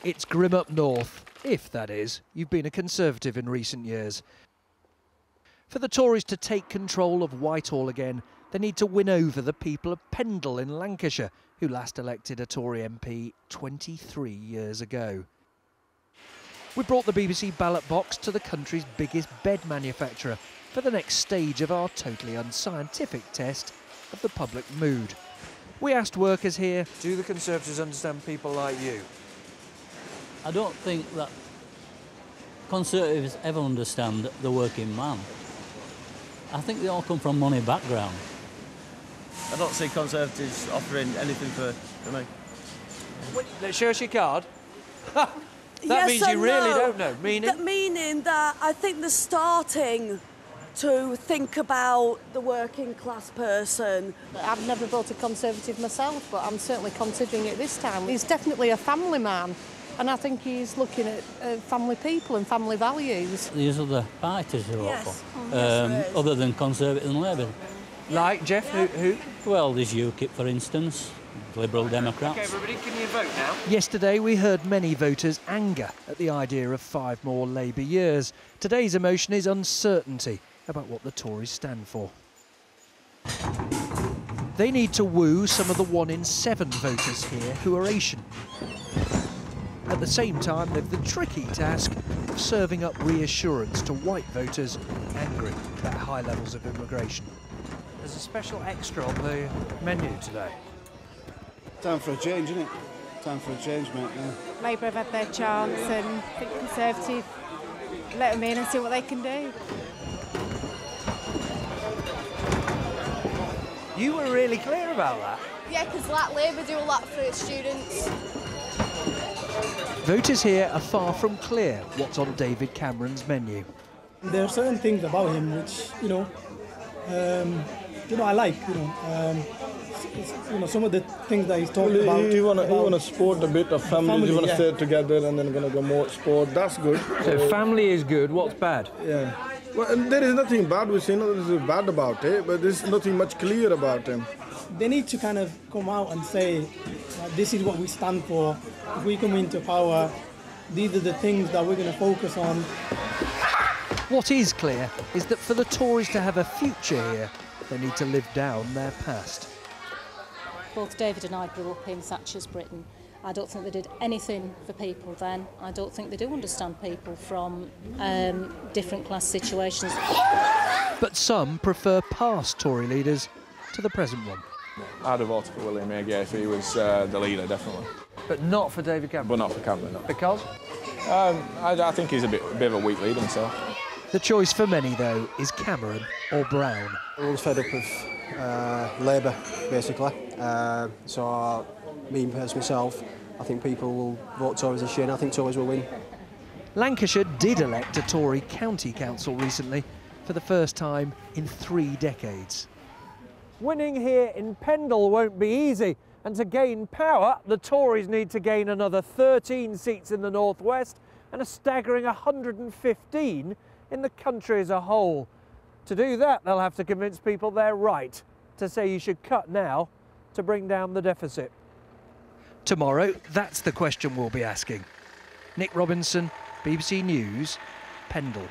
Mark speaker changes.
Speaker 1: It's grim up north, if, that is, you've been a Conservative in recent years. For the Tories to take control of Whitehall again, they need to win over the people of Pendle in Lancashire, who last elected a Tory MP 23 years ago. We brought the BBC ballot box to the country's biggest bed manufacturer for the next stage of our totally unscientific test of the public mood. We asked workers here, do the Conservatives understand people like you?
Speaker 2: I don't think that Conservatives ever understand the working man. I think they all come from money background.
Speaker 3: I don't see Conservatives offering anything for me.
Speaker 1: Let's show us your card. That
Speaker 4: yes
Speaker 1: means you really don't know. Meaning?
Speaker 4: Meaning that I think they're starting to think about the working class person.
Speaker 5: I've never voted Conservative myself, but I'm certainly considering it this time. He's definitely a family man, and I think he's looking at family people and family values.
Speaker 2: These other parties to vote for,
Speaker 4: Yes,
Speaker 2: other than Conservative and Labour.
Speaker 1: Like, Jeff, who?
Speaker 2: Well, there's UKIP, for instance, Liberal Democrats.
Speaker 1: OK, everybody, can you vote now? Yesterday, we heard many voters' anger at the idea of 5 more Labour years. Today's emotion is uncertainty about what the Tories stand for. They need to woo some of the 1 in 7 voters here who are Asian. At the same time, they've the tricky task of serving up reassurance to white voters angry about high levels of immigration. There's a special extra on the menu today.
Speaker 6: Time for a change, isn't it? Time for a change, mate, yeah.
Speaker 7: Labour have had their chance and I think Conservative let them in and see what they can do.
Speaker 1: You were really clear about that.
Speaker 8: Yeah, because Labour do a lot for its students.
Speaker 1: Voters here are far from clear what's on David Cameron's menu.
Speaker 9: There are certain things about him which, I like, some of the things that he's talking about.
Speaker 10: You want to support a bit of family, you want to stay together and then going to go more sport, that's good.
Speaker 1: So family is good, what's bad?
Speaker 10: Yeah. Well, there is nothing bad, we say nothing bad about it, but there's nothing much clear about him.
Speaker 9: They need to kind of come out and say, this is what we stand for. If we come into power, these are the things that we're going to focus on.
Speaker 1: What is clear is that for the Tories to have a future here, they need to live down their past.
Speaker 11: Both David and I grew up in Thatcher's Britain. I don't think they did anything for people then. I don't think they do understand people from different class situations. But some prefer past Tory leaders to the present one.
Speaker 12: I'd have voted for William Hague if he was the leader, definitely.
Speaker 1: But not for David Cameron?
Speaker 12: But not for Cameron, no.
Speaker 1: Because?
Speaker 12: I think he's a bit of a weak leader himself.
Speaker 1: The choice for many, though, is Cameron or Brown.
Speaker 13: Everyone's fed up of Labour, basically. So, me personally myself, I think people will vote Tories this year, and I think Tories will win.
Speaker 1: Lancashire did elect a Tory county council recently for the first time in 3 decades. Winning here in Pendle won't be easy, and to gain power, the Tories need to gain another 13 seats in the northwest and a staggering 115 in the country as a whole. To do that, they'll have to convince people they're right to say you should cut now to bring down the deficit. Tomorrow, that's the question we'll be asking. Nick Robinson, BBC News, Pendle.